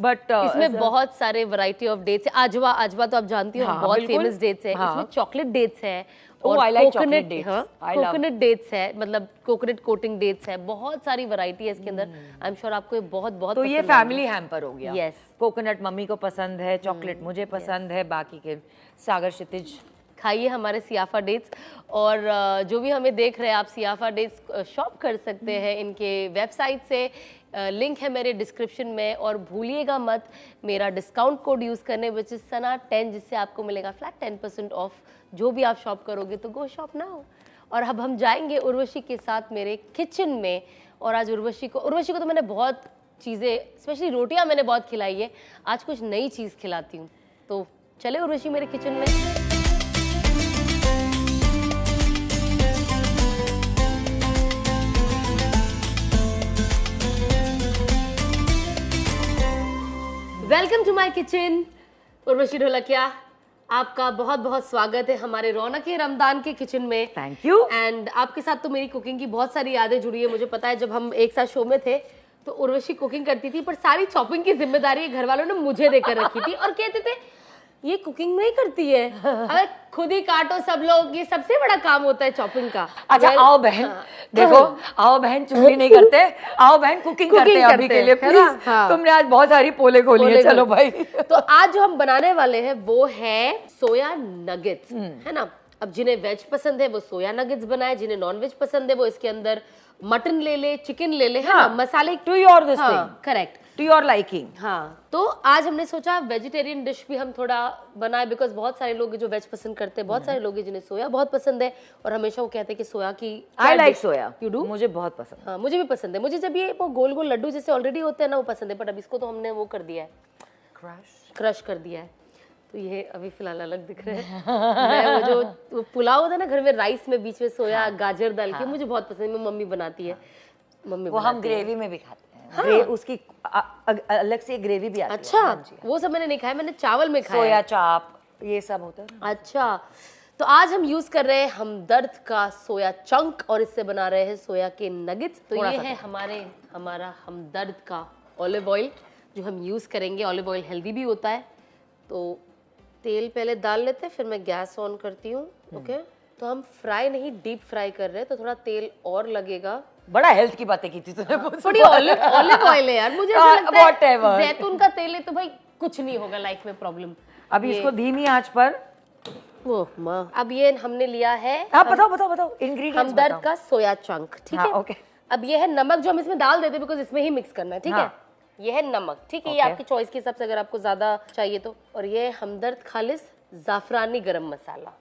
बट इसमें बहुत सारे वैरायटी ऑफ डेट्स है। आजवा तो आप जानती हो, बहुत फेमस डेट्स है। इसमें चॉकलेट डेट्स है और कोकोनट डेट्स है, मतलब कोकोनट कोटिंग डेट्स है। बहुत सारी वैरायटी है इसके अंदर। आई एम श्योर आपको ये बहुत तो ये फैमिली हैम्पर हो गया। यस, कोकोनट मम्मी को पसंद है, चॉकलेट मुझे पसंद है, बाकी के सागर क्षितिज खाइए हमारे सियाफा डेट्स। और जो भी हमें देख रहे हैं, आप सियाफा डेट्स शॉप कर सकते हैं इनके वेबसाइट से, लिंक है मेरे डिस्क्रिप्शन में। और भूलिएगा मत मेरा डिस्काउंट कोड यूज़ करने, विच इज सना 10, जिससे आपको मिलेगा फ्लैट 10% ऑफ जो भी आप शॉप करोगे। तो गो शॉप नाउ। और अब हम जाएंगे उर्वशी के साथ मेरे किचन में। और आज उर्वशी को तो मैंने बहुत चीज़ें, स्पेशली रोटियां मैंने बहुत खिलाई है, आज कुछ नई चीज़ खिलाती हूँ। तो चले उर्वशी मेरे किचन में। Welcome to my kitchen. Urvashi Dholakia, आपका बहुत बहुत स्वागत है हमारे रौनक-ए रमदान के किचन में। Thank you. एंड आपके साथ तो मेरी कुकिंग की बहुत सारी यादें जुड़ी है। मुझे पता है जब हम एक साथ शो में थे तो उर्वशी कुकिंग करती थी, पर सारी चॉपिंग की जिम्मेदारी घर वालों ने मुझे देकर रखी थी और कहते थे ये कुकिंग नहीं करती है, अरे खुद ही काटो सब लोग, ये सबसे बड़ा काम होता है चॉपिंग का। अच्छा आओ बहन, देखो आओ बहन, चुगली नहीं करते, आओ बहन कुकिंग करते हैं अभी के लिए प्लीज। तुमने आज बहुत सारी पोले खोली है, चलो भाई। तो आज जो हम बनाने वाले हैं वो है सोया नगेट्स, है ना। अब जिन्हें वेज पसंद है वो सोया नगेट्स बनाए, जिन्हें नॉन वेज पसंद है वो इसके अंदर मटन ले ले, चिकन ले ले, है ना, मसाले to your this thing, correct, to your liking. हाँ, तो आज हमने सोचा वेजिटेरियन डिश भी हम थोड़ा बनाए, बिकॉज बहुत सारे लोग जो वेज पसंद करते हैं, बहुत सारे लोग जिन्हें सोया बहुत पसंद है, और हमेशा वो कहते हैं कि सोया की I like soya. You do? मुझे बहुत पसंद। हाँ, मुझे भी पसंद है। मुझे जब ये वो गोल गोल लड्डू जैसे ऑलरेडी होते हैं ना वो पसंद है, बट अब इसको तो हमने वो कर दिया है, क्रश कर दिया है, तो ये अभी फिलहाल अलग दिख रहे हैं। मैं वो जो पुलाव होता है ना घर में, राइस में बीच में सोया गाजर डाल के, मुझे बहुत पसंद है। मम्मी बनाती है, मम्मी वो हम ग्रेवी में भी खाते हैं। उसकी अलग से ग्रेवी भी आती है। अच्छा, वो सब मैंने नहीं खाया, मैंने चावल में खाया। सोया चाप ये सब होता है। अच्छा, तो आज हम यूज कर रहे हैं हमदर्द का सोया चंक, और इससे बना रहे हैं सोया के नगेट्स। तो ये है हमारा हमदर्द का ऑलिव ऑयल जो हम यूज करेंगे। ऑलिव ऑयल हेल्दी भी होता है। तो तेल पहले डाल लेते हैं, फिर मैं गैस ऑन करती हूँ। ओके, तो हम फ्राई नहीं डीप फ्राई कर रहे हैं, तो थोड़ा तेल और लगेगा। बड़ा हेल्थ की बातें की थी तूने मुझसे। थोड़ी ऑलिव ऑयल है यार, मुझे ऐसा लगता है whatever। जैतून का तेल है तो भाई कुछ नहीं होगा लाइफ में प्रॉब्लम। अभी इसको धीमी आंच पर, वो माँ, अब ये हमने लिया है, आप बताओ इंग्रेडिएंट्स हमदर्द का सोया चंक, ठीक है। ओके। अब ये है नमक, जो हम इसमें डाल देते बिकॉज इसमें ही मिक्स करना है, ठीक है। ये है नमक, ठीक है, ये आपकी चॉइस के हिसाब से अगर आपको ज्यादा चाहिए तो। और ये हमदर्द खालिस जाफरानी गरम मसाला,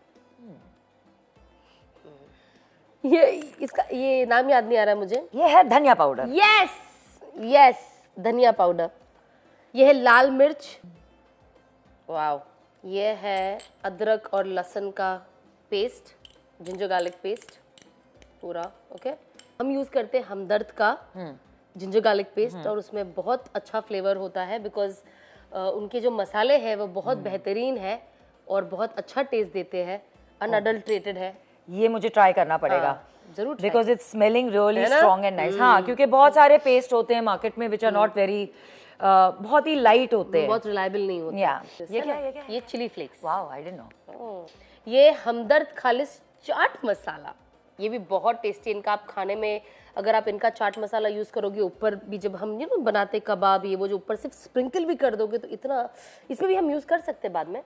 ये इसका ये नाम याद नहीं आ रहा मुझे। ये है धनिया पाउडर। यस धनिया पाउडर। ये है लाल मिर्च, वाओ। ये है अदरक और लहसुन का पेस्ट, जिंजर गार्लिक पेस्ट पूरा, ओके। हम यूज करते हैं हमदर्द का जिंजर गार्लिक पेस्ट, और उसमें बहुत अच्छा फ्लेवर होता है बिकॉज उनके जो मसाले हैं वो बहुत बेहतरीन है और बहुत अच्छा टेस्ट देते हैं, अनअडल्ट्रेटेड है। ये मुझे ट्राई करना पड़ेगा जरूर, because it's smelling really strong and nice. हाँ, क्योंकि बहुत सारे पेस्ट होते हैं मार्केट में विच आर नॉट वेरी, बहुत ही लाइट होते हैं, बहुत रिलायबल नहीं होते। ये क्या है? ये chilli flakes. Wow, I didn't know. ये हमदर्द खालिस चाट मसाला, ये भी बहुत टेस्टी। इनका आप खाने में अगर आप इनका चाट मसाला यूज करोगे, ऊपर भी जब हम बनाते कबाब, ये वो जो ऊपर सिर्फ स्प्रिंकल भी कर दोगे तो इतना, इसमें भी हम यूज कर सकते हैं बाद में।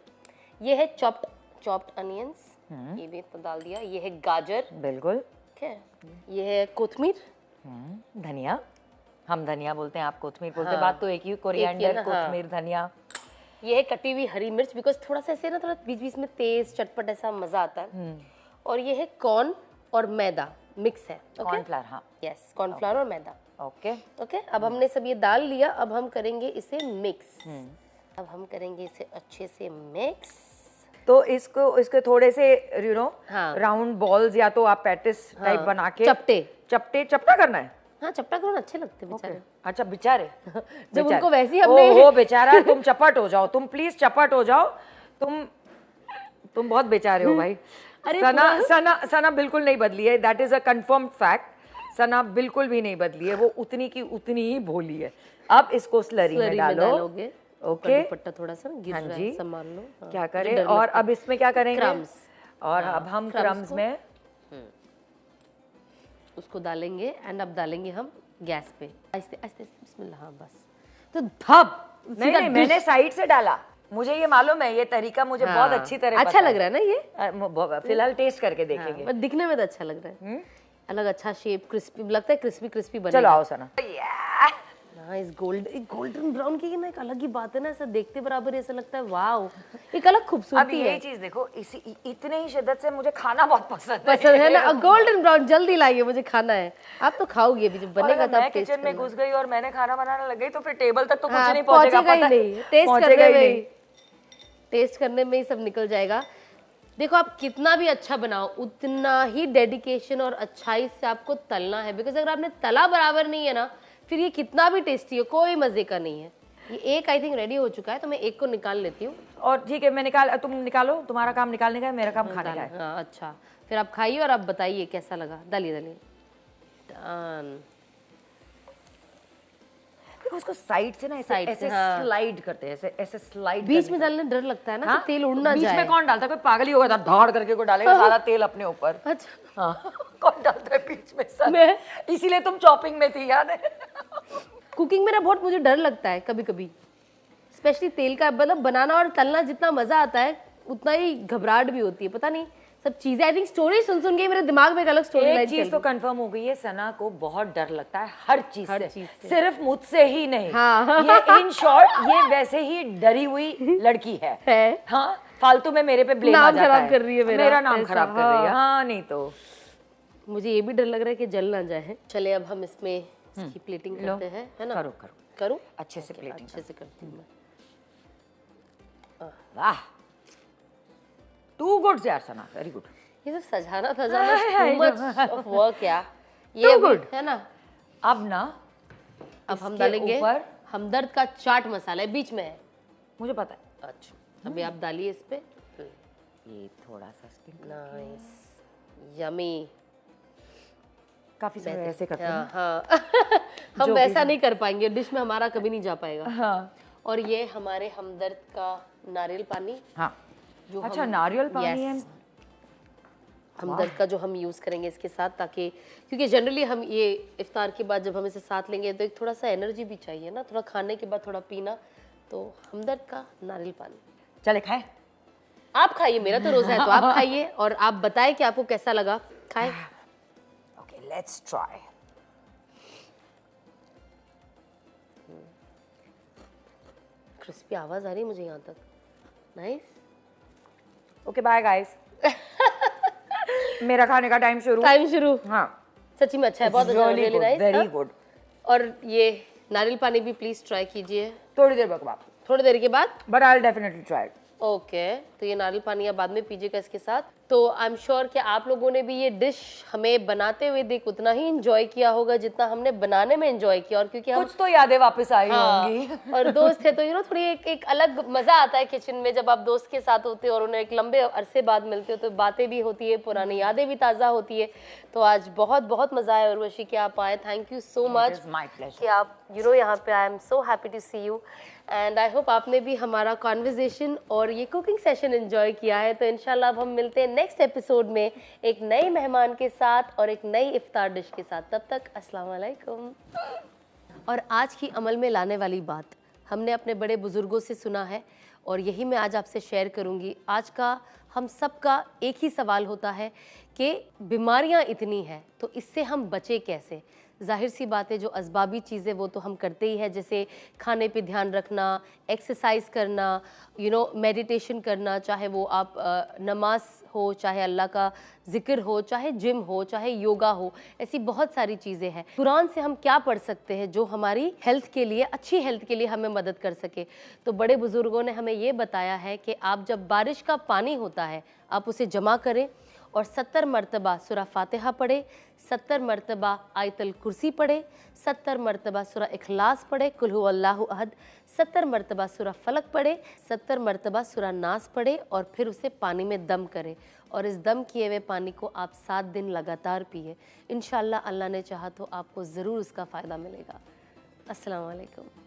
ये है चॉप्ड अनियंस, ये भी तो डाल दिया। ये है गाजर, बिल्कुल, ठीक है। ये है कोथमीर, धनिया, हम धनिया बोलते हैं, आप कोथमीर बोलते हैं, बात तो एक ही, कोरिएंडर, कोथमीर, धनिया। ये है कटी हुई हरी मिर्च, बिकॉज थोड़ा सा ऐसे ना, थोड़ा बीच बीच में तेज चटपट ऐसा मजा आता है। और ये है कॉर्न और मैदा मिक्स है, कॉर्नफ्लावर, हाँ, यस, कॉर्नफ्लावर और मैदा, ओके। अब हमने सब ये डाल लिया, अब हम करेंगे इसे मिक्स। अब हम करेंगे इसे अच्छे से मिक्स। तो इसके थोड़े से राउंड बॉल्स, या तो आप पैटिस टाइप बना के चपटा करना है। हाँ, चपटा करो ना, अच्छे लगते हैं बेचारे। अच्छा, बेचारे जब उनको वैसे ही हमने ओहो बेचारा, तुम चपट हो जाओ, तुम प्लीज चपट हो जाओ, तुम बहुत बेचारे हो भाई। सना बिल्कुल नहीं बदली है, that is a confirmed fact. Sana बिल्कुल भी नहीं बदली है, वो उतनी की उतनी ही भोली है। अब इसको स्लरी में डालोगे, ओके। दुपट्टा थोड़ा सा गिर रहा है, संभाल लो। क्या करें, और अब इसमें क्या करेंगे? क्रम्स। और अब हम क्रम्स में उसको डालेंगे, एंड अब डालेंगे हम गैस पे आहिस्ते आहिस्ते, बिस्मिल्लाह। हाँ बस, तो धप। नहीं, मैंने साइड से डाला, मुझे ये मालूम है, ये तरीका मुझे बहुत अच्छी तरह अच्छा लग रहा है ना ये। फिलहाल टेस्ट करके देखेंगे। दिखने में तो अच्छा लग रहा है, अलग अच्छा शेप, क्रिस्पी लगता है, क्रिस्पी बनेगा। चलो आओ सना। हाँ, इस गोल्डन ब्राउन की ना एक अलग ही बात है ना, ऐसा देखते बराबर ऐसा लगता है वाओ, एक अलग खूबसूरती है। अब ये चीज देखो, इतने ही शिद्दत से मुझे खाना बहुत पसंद है ना। गोल्डन ब्राउन जल्दी लाइए, मुझे खाना है। आप तो खाओगे भी, जब बनेगा तब। मैं किचन में घुस गई और मैंने खाना बनाने लग गई तो फिर टेबल तक तो कुछ नहीं पहुंचेगा, पता नहीं। टेस्ट करने में ही सब निकल जाएगा। देखो, आप कितना भी अच्छा बनाओ, उतना ही डेडिकेशन और अच्छाई से आपको तलना है, बिकॉज अगर आपने तला बराबर नहीं है ना, फिर ये कितना भी टेस्टी हो, कोई मजे का नहीं है। ये एक आई थिंक रेडी हो चुका है, तो मैं एक को निकाल लेती हूँ। और ठीक है, तुम निकालो, तुम्हारा काम निकालने का है, मेरा काम खाने का है। हाँ, अच्छा, फिर आप खाइए और आप बताइए कैसा लगा। डालिए डन। उसको साइड से ना ऐसे स्लाइड करते हैं, ऐसे स्लाइड। बीच में डालने डर लगता है ना, कि तेल उड़ ना जाए। बीच में कौन डालता है? कोई पागल ही होगा, धाड़ करके कोई डालेगा सारा तेल अपने ऊपर। अच्छा, हाँ, कौन डालता है बीच में? मैं, इसीलिए तुम चॉपिंग में थी, याद है? कुकिंग में ना बहुत मुझे डर लगता है कभी कभी, स्पेशली तेल का, मतलब बनाना और तलना जितना मजा आता है उतना ही घबराहट भी होती है। पता नहीं, सब चीजें आई थिंक स्टोरी सुन के मेरे दिमाग में एक अलग स्टोरी लाइन चीज तो कंफर्म हो गई है, सना को बहुत डर लगता है हर चीज से, सिर्फ मुझसे ही नहीं। हाँ। ये इन शॉर्ट, ये वैसे ही डरी हुई लड़की है। हाँ, फालतू में मेरे पे ब्लेम आ जाता है, नाम खराब कर रही है मेरा नाम खराब कर रही है। हाँ, नहीं तो मुझे ये भी डर लग रहा है कि जल ना जाए। चले, अब हम इसमें इसकी प्लेटिंग करते हैं, है ना? करो अच्छे से प्लेटिंग अच्छे से करती हूँ मैं। वाह, टू गुड यार सना, वेरी गुड। ये सब सजाना था, टू मच ऑफ वर्क यार। ये गुड है ना। अब हम डालेंगे हमदर्द का चाट मसाला है, बीच में है, मुझे पता है। अच्छा, अभी आप डालिए इस पे। ये थोड़ा सा स्प्रिंकल, नाइस, यमी। काफी सारे ऐसे करते हैं। हाँ। हम वैसा नहीं कर पाएंगे, डिश में हमारा कभी नहीं जा पाएगा। हाँ। और ये हमारे हमदर्द का नारियल पानी। हाँ, अच्छा, नारियल पानी है। हमदर्द का जो हम यूज़ करेंगे इसके साथ, ताकि क्योंकि जनरली हम ये इफ्तार के बाद जब हम इसे साथ लेंगे तो एक थोड़ा सा एनर्जी भी चाहिए ना, थोड़ा खाने के बाद थोड़ा पीना, तो हमदर्द का नारियल पानी। चले खाएं। आप खाइए, मेरा तो रोज़ा है तो आप खाइए और आप बताएं कि आपको कैसा लगा। खाएं। Okay, let's try. क्रिस्पी आवाज़ आ रही है मुझे यहाँ तक। नाइस। Okay bye guys. मेरा खाने का टाइम शुरू। हाँ, सच्ची में अच्छा है, बहुत अच्छा, रियली नाइस, वेरी गुड। और ये नारियल पानी भी प्लीज ट्राई कीजिए थोड़ी देर बाद, थोड़ी देर के बाद, but I will definitely try. Okay, तो ये नारियल पानी आप बाद में पीजिएगा इसके साथ। तो आई एम श्योर कि आप लोगों ने भी ये डिश हमें बनाते हुए देख उतना ही एंजॉय किया होगा जितना हमने बनाने में एंजॉय किया। और क्योंकि हम कुछ तो यादें वापस आई होंगी। और दोस्त थे तो थोड़ी एक अलग मजा आता है किचन में जब आप दोस्त के साथ होते हो और उन्हें एक लंबे अरसे बाद मिलते हो, तो बातें भी होती है, पुरानी यादें भी ताज़ा होती है। तो आज बहुत बहुत मजा आया उर्वशी कि आप आए। थैंक यू सो मच कि आप यहाँ पे। I am so happy to see you and I hope आपने भी हमारा कॉन्वर्जेशन और ये कुकिंग सेशन एंजॉय किया है। तो इंशाल्लाह अब हम मिलते हैं नेक्स्ट एपिसोड में एक नए मेहमान के साथ और एक नई इफ्तार डिश के साथ। तब तक अस्सलाम वालेकुम। और आज की अमल में लाने वाली बात हमने अपने बड़े बुजुर्गों से सुना है और यही मैं आज आपसे शेयर करूंगी। आज का हम सबका एक ही सवाल होता है कि बीमारियां इतनी हैं तो इससे हम बचे कैसे। जाहिर सी बात है, जो असबाबी चीज़ें वो तो हम करते ही हैं, जैसे खाने पे ध्यान रखना, एक्सरसाइज करना, मेडिटेशन करना, चाहे वो आप नमाज हो, चाहे अल्लाह का जिक्र हो, चाहे जिम हो, चाहे योगा हो, ऐसी बहुत सारी चीज़ें हैं। कुरान से हम क्या पढ़ सकते हैं जो हमारी हेल्थ के लिए, अच्छी हेल्थ के लिए हमें मदद कर सके। तो बड़े बुजुर्गों ने हमें ये बताया है कि आप जब बारिश का पानी होता है आप उसे जमा करें और 70 मरतबा सूरा फातिहा पढ़े, 70 मरतबा आयतल कुर्सी पढ़े, 70 मरतबा सूरा इखलास पढ़े, कुल हु अल्लाहु अहद, 70 मरतबा सूरा फलक पढ़े, 70 मरतबा सूरा नास पढ़े और फिर उसे पानी में दम करें। और इस दम किए हुए पानी को आप 7 दिन लगातार पिए। इंशाल्लाह अल्लाह ने चाहा तो आपको ज़रूर उसका फ़ायदा मिलेगा। अस्सलाम वालेकुम।